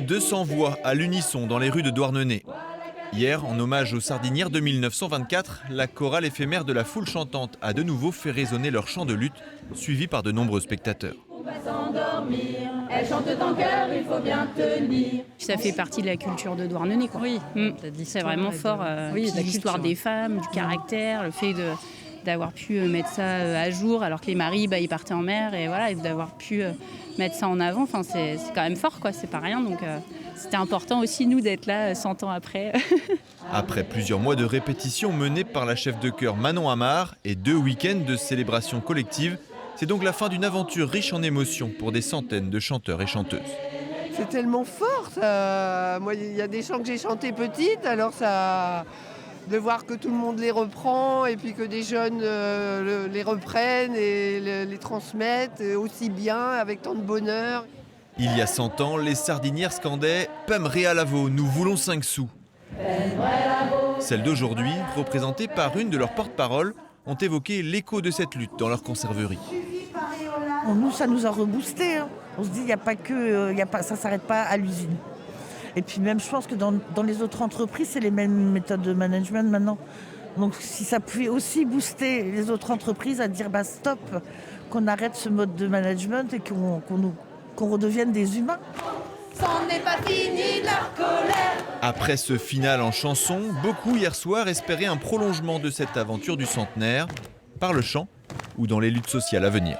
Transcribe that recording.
de 200 voix à l'unisson dans les rues de Douarnenez. Hier, en hommage aux Sardinières de 1924, la chorale éphémère de la foule chantante a de nouveau fait résonner leur chant de lutte, suivi par de nombreux spectateurs. On va s'endormir, elle chante en chœur, il faut bien tenir. Ça fait partie de la culture de Douarnenez, quoi. Oui, C'est vraiment fort. L'histoire des femmes, du caractère, le fait d'avoir pu mettre ça à jour alors que les maris ils partaient en mer et voilà, et d'avoir pu mettre ça en avant, enfin, c'est quand même fort, quoi, c'est pas rien. Donc c'était important aussi nous d'être là 100 ans après. Après plusieurs mois de répétitions menées par la chef de chœur Manon Amar et 2 week-ends de célébration collective, c'est donc la fin d'une aventure riche en émotions pour des centaines de chanteurs et chanteuses. C'est tellement fort, ça. Moi, il y a des chants que j'ai chantés petite, alors ça, de voir que tout le monde les reprend et puis que des jeunes les reprennent et les transmettent aussi bien, avec tant de bonheur. Il y a 100 ans, les Sardinières scandaient « Pem Realavo, nous voulons 5 sous ». Celles d'aujourd'hui, représentées par une de leurs porte-paroles, ont évoqué l'écho de cette lutte dans leur conserverie. Nous, ça nous a reboosté. Hein. On se dit, y a pas que, ça ne s'arrête pas à l'usine. Et puis même, je pense que dans les autres entreprises, c'est les mêmes méthodes de management maintenant. Donc si ça pouvait aussi booster les autres entreprises à dire stop, qu'on arrête ce mode de management et qu'on redevienne des humains. C'en n'est pas fini de leur colère. Après ce final en chanson, beaucoup hier soir espéraient un prolongement de cette aventure du centenaire, par le chant ou dans les luttes sociales à venir.